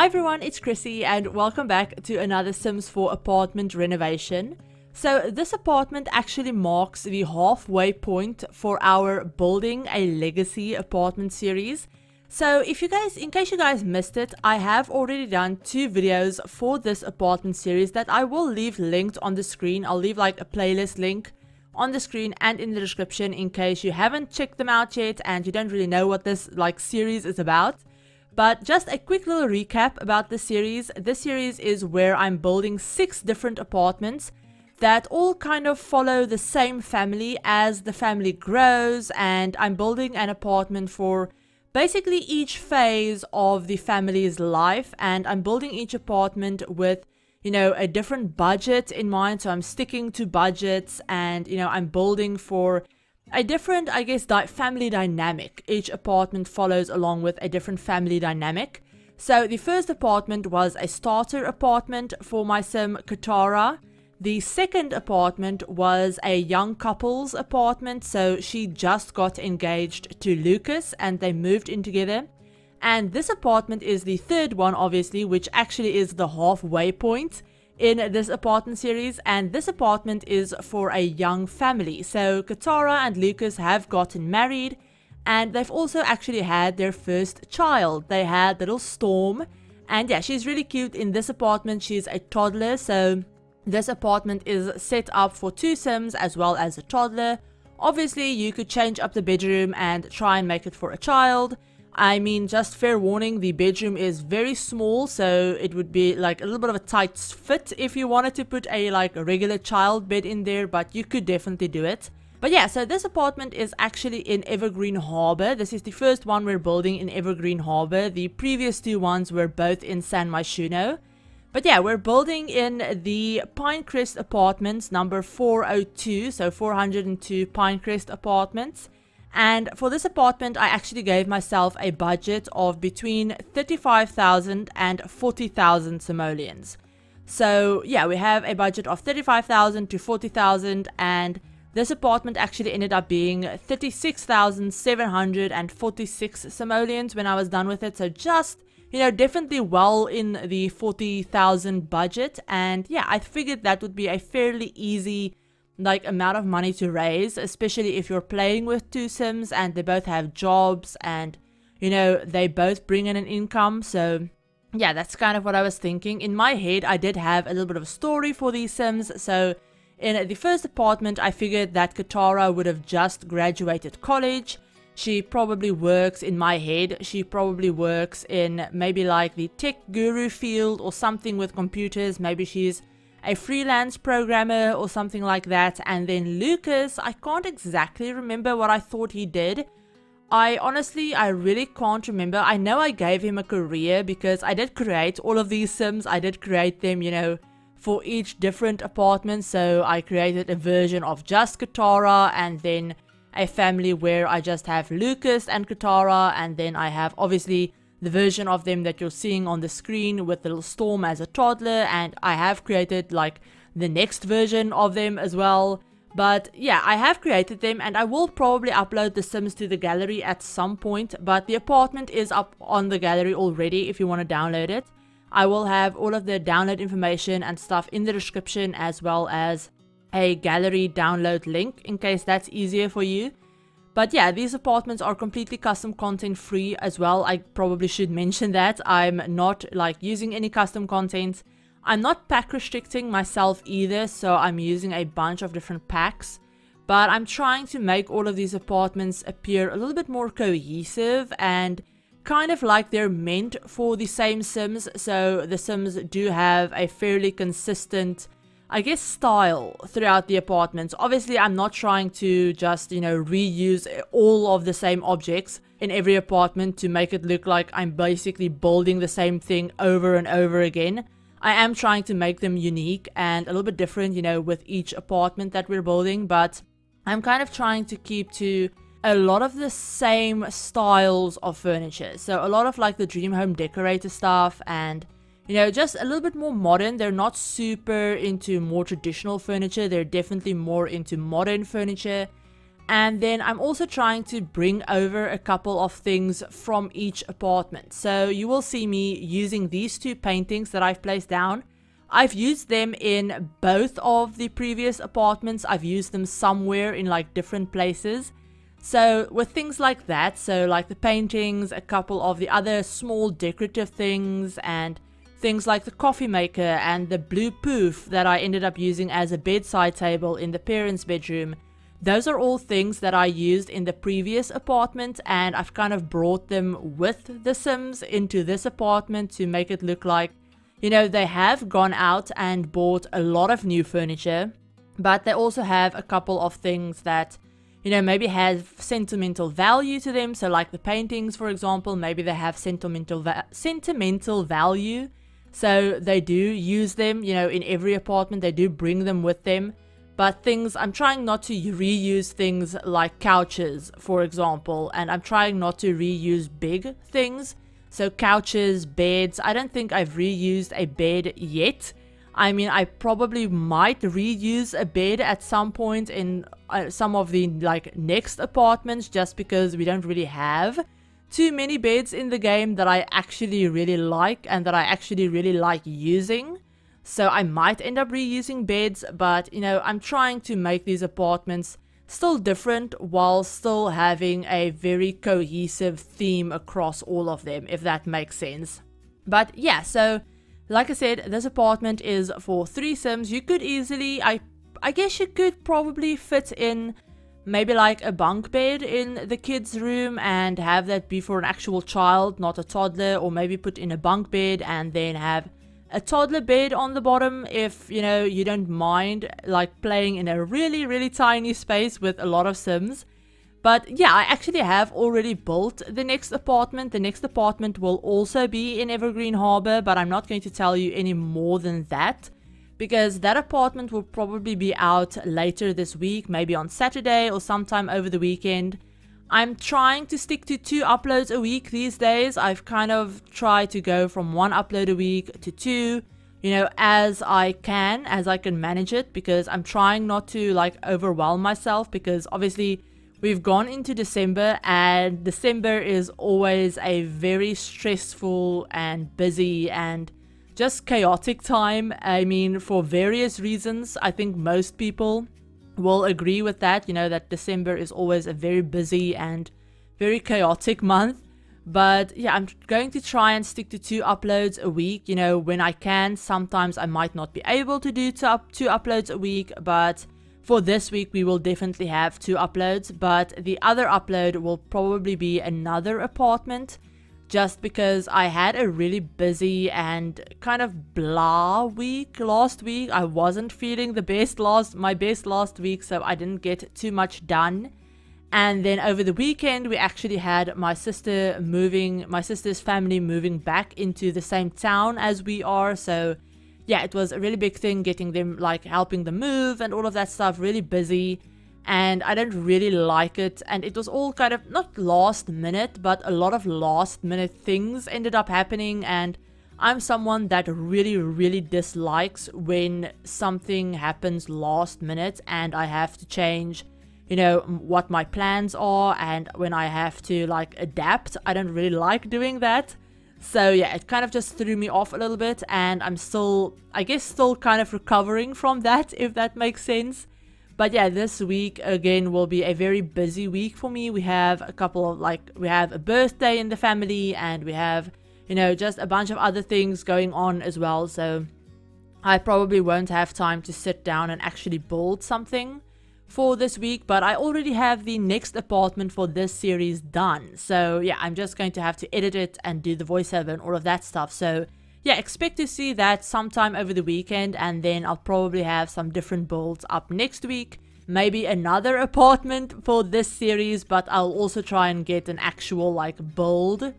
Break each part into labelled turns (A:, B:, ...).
A: Hi everyone, it's Chrissie and welcome back to another Sims 4 apartment renovation. So this apartment actually marks the halfway point for our Building a Legacy apartment series. So in case you guys missed it, I have already done 2 videos for this apartment series that I will leave linked on the screen. I'll leave like a playlist link on the screen and in the description in case you haven't checked them out yet and you don't really know what this series is about. But just a quick little recap about this series. This series is where I'm building 6 different apartments that all kind of follow the same family as the family grows, and I'm building an apartment for basically each phase of the family's life, and I'm building each apartment with, you know, a different budget in mind. So I'm sticking to budgets and, you know, I'm building for a different, I guess, family dynamic. Each apartment follows along with a different family dynamic. So the first apartment was a starter apartment for my sim Katara. The second apartment was a young couple's apartment. So she just got engaged to Lucas and they moved in together. And this apartment is the third one, obviously, which actually is the halfway point in this apartment series, and this apartment is for a young family. So Katara and Lucas have gotten married and they've also actually had their first child. They had little Storm, and yeah, she's really cute. In this apartment she's a toddler, so this apartment is set up for 2 Sims as well as a toddler. Obviously you could change up the bedroom and try and make it for a child. I mean, just fair warning, the bedroom is very small, so it would be like a little bit of a tight fit if you wanted to put a regular child bed in there, but you could definitely do it. But yeah, so this apartment is actually in Evergreen Harbor. This is the first one we're building in Evergreen Harbor. The previous 2 ones were both in San Myshuno. But yeah, we're building in the Pinecrest Apartments number 402, so 402 Pinecrest Apartments. And for this apartment, I actually gave myself a budget of between 35,000 and 40,000 simoleons. So yeah, we have a budget of 35,000 to 40,000, and this apartment actually ended up being 36,746 simoleons when I was done with it. So just, you know, definitely well in the 40,000 budget. And yeah, I figured that would be a fairly easy amount of money to raise, especially if you're playing with 2 Sims and they both have jobs and, you know, they both bring in an income. So yeah, that's kind of what I was thinking. In my head, I did have a little bit of a story for these Sims. So in the first apartment, I figured that Katara would have just graduated college. She probably works, in my head, she probably works in maybe like the tech guru field or something with computers. Maybe she's a freelance programmer or something like that. And then Lucas, I can't exactly remember what I thought he did. I really can't remember. I know I gave him a career because I did create all of these Sims. I did create them, you know, for each different apartment. So I created a version of just Katara, and then a family where I just have Lucas and Katara, and then I have obviously the version of them that you're seeing on the screen with little Storm as a toddler, and I have created like the next version of them as well. But yeah, I have created them and I will probably upload the Sims to the gallery at some point, but the apartment is up on the gallery already if you want to download it. I will have all of the download information and stuff in the description, as well as a gallery download link in case that's easier for you. But yeah, these apartments are completely custom content free as well. I probably should mention that. I'm not using any custom content. I'm not pack restricting myself either, so I'm using a bunch of different packs. But I'm trying to make all of these apartments appear a little bit more cohesive and kind of like they're meant for the same Sims. So the Sims do have a fairly consistent, I guess, style throughout the apartments. Obviously, I'm not trying to just, you know, reuse all of the same objects in every apartment to make it look like I'm basically building the same thing over and over again. I am trying to make them unique and a little bit different, you know, with each apartment that we're building, but I'm kind of trying to keep to a lot of the same styles of furniture. So a lot of like the dream home decorator stuff and, you know, just a little bit more modern. They're not super into more traditional furniture. They're definitely more into modern furniture. And then I'm also trying to bring over a couple of things from each apartment. So you will see me using these two paintings that I've placed down. I've used them in both of the previous apartments. I've used them somewhere in like different places. So with things like that, so like the paintings, a couple of the other small decorative things, and things like the coffee maker and the blue poof that I ended up using as a bedside table in the parents' bedroom. Those are all things that I used in the previous apartment, and I've kind of brought them with the Sims into this apartment to make it look like, you know, they have gone out and bought a lot of new furniture, but they also have a couple of things that, you know, maybe have sentimental value to them. So like the paintings, for example, maybe they have sentimental value. So they do use them, you know, in every apartment. They do bring them with them. But things, I'm trying not to reuse things like couches, for example. And I'm trying not to reuse big things. So couches, beds. I don't think I've reused a bed yet. I mean, I probably might reuse a bed at some point in some of the like next apartments, just because we don't really have too many beds in the game that I actually really like and that I actually really like using. So I might end up reusing beds, but you know, I'm trying to make these apartments still different while still having a very cohesive theme across all of them, if that makes sense. But yeah, so like I said, this apartment is for 3 Sims. You could easily, I guess you could probably fit in maybe like a bunk bed in the kids' room and have that be for an actual child, not a toddler, or maybe put in a bunk bed and then have a toddler bed on the bottom if, you know, you don't mind like playing in a really, really tiny space with a lot of Sims. But yeah, I actually have already built the next apartment. The next apartment will also be in Evergreen Harbor, but I'm not going to tell you any more than that, because that apartment will probably be out later this week, maybe on Saturday or sometime over the weekend. I'm trying to stick to 2 uploads a week these days. I've kind of tried to go from 1 upload a week to 2, you know, as I can manage it, because I'm trying not to like overwhelm myself, because obviously we've gone into December, and December is always a very stressful and busy and just chaotic time. I mean, for various reasons. I think most people will agree with that, you know, that December is always a very busy and very chaotic month. But yeah, I'm going to try and stick to 2 uploads a week, you know, when I can. Sometimes I might not be able to do 2 uploads a week, but for this week we will definitely have 2 uploads. But the other upload will probably be another apartment, just because I had a really busy and kind of blah week last week. I wasn't feeling my best last week, so I didn't get too much done. And then over the weekend we actually had my sister's family moving back into the same town as we are. So yeah, it was a really big thing getting them, like helping them move and all of that stuff, really busy. And I don't really like it, and it was all kind of not last minute, but a lot of last minute things ended up happening. And I'm someone that really, really dislikes when something happens last minute and I have to change, you know, what my plans are, and when I have to like adapt. I don't really like doing that. So yeah, it kind of just threw me off a little bit, and I'm still, I guess, still kind of recovering from that, if that makes sense. But yeah, this week again will be a very busy week for me. We have a couple of we have a birthday in the family, and we have, you know, just a bunch of other things going on as well. So I probably won't have time to sit down and actually build something for this week. But I already have the next apartment for this series done. So yeah, I'm just going to have to edit it and do the voiceover and all of that stuff. So yeah, expect to see that sometime over the weekend, and then I'll probably have some different builds up next week. Maybe another apartment for this series, but I'll also try and get an actual like build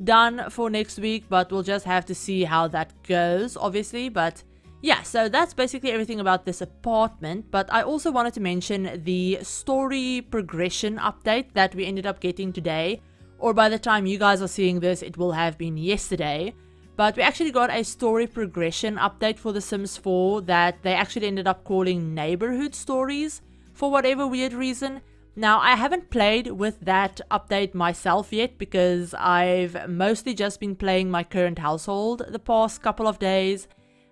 A: done for next week. But we'll just have to see how that goes, obviously. But yeah, so that's basically everything about this apartment. But I also wanted to mention the story progression update that we ended up getting today. Or by the time you guys are seeing this, it will have been yesterday. But we actually got a story progression update for The Sims 4 that they actually ended up calling neighborhood stories for whatever weird reason. Now, I haven't played with that update myself yet because I've mostly just been playing my current household the past couple of days,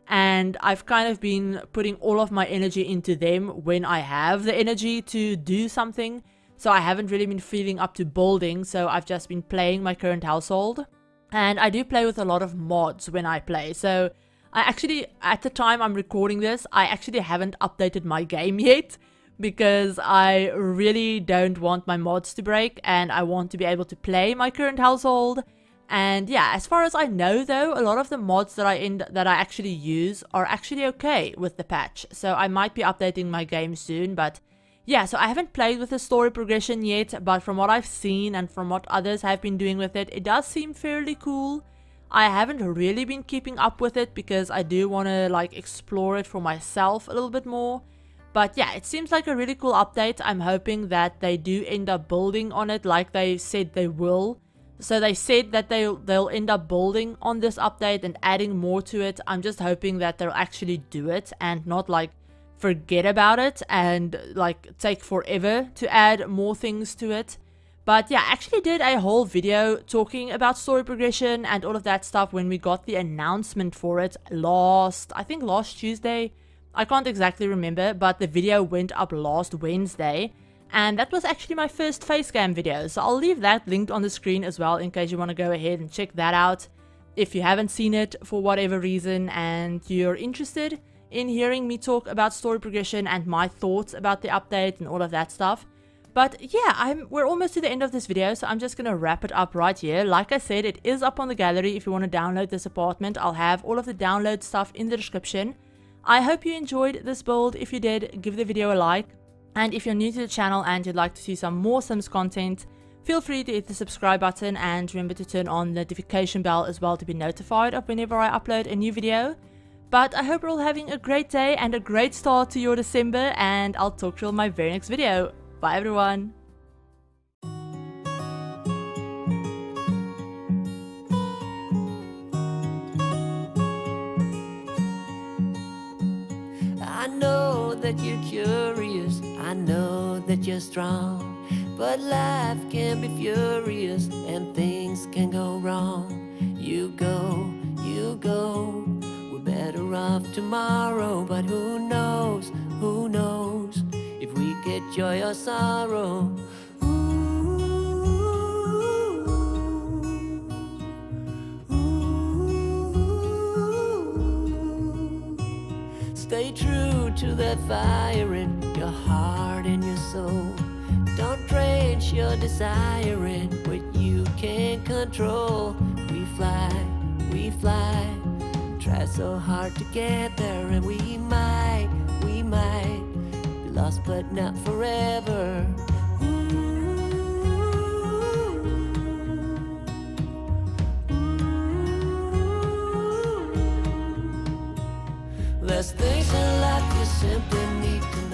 A: and I've kind of been putting all of my energy into them when I have the energy to do something. So I haven't really been feeling up to building, so I've just been playing my current household. And I do play with a lot of mods when I play, so I actually, at the time I'm recording this, I actually haven't updated my game yet because I really don't want my mods to break and I want to be able to play my current household. And yeah, as far as I know though, a lot of the mods that I actually use are actually okay with the patch, so I might be updating my game soon. But yeah, so I haven't played with the story progression yet, but from what I've seen and from what others have been doing with it, it does seem fairly cool. I haven't really been keeping up with it because I do want to like explore it for myself a little bit more. But yeah, it seems like a really cool update. I'm hoping that they do end up building on it like they said they will. So they said that they'll end up building on this update and adding more to it. I'm just hoping that they'll actually do it and not like forget about it and like take forever to add more things to it. But yeah, I actually did a whole video talking about story progression and all of that stuff when we got the announcement for it I think last Tuesday. I can't exactly remember, but the video went up last Wednesday. And that was actually my first facecam video. So I'll leave that linked on the screen as well in case you want to go ahead and check that out. If you haven't seen it for whatever reason and you're interested in hearing me talk about story progression and my thoughts about the update and all of that stuff. But yeah, we're almost to the end of this video, so I'm just going to wrap it up right here. Like I said, it is up on the gallery if you want to download this apartment. I'll have all of the download stuff in the description. I hope you enjoyed this build. If you did, give the video a like. And if you're new to the channel and you'd like to see some more Sims content, feel free to hit the subscribe button and remember to turn on the notification bell as well to be notified of whenever I upload a new video. But I hope you're all having a great day and a great start to your December, and I'll talk to you in my very next video. Bye everyone!
B: I know that you're curious, I know that you're strong, but life can be furious and things can go wrong. You go, we're better off tomorrow, but who knows if we get joy or sorrow. Stay true to that fire in your heart and your soul. Don't drench your desire in what you can't control. We fly, try so hard to get there, and we might be lost but not forever. There's things in life you simply need to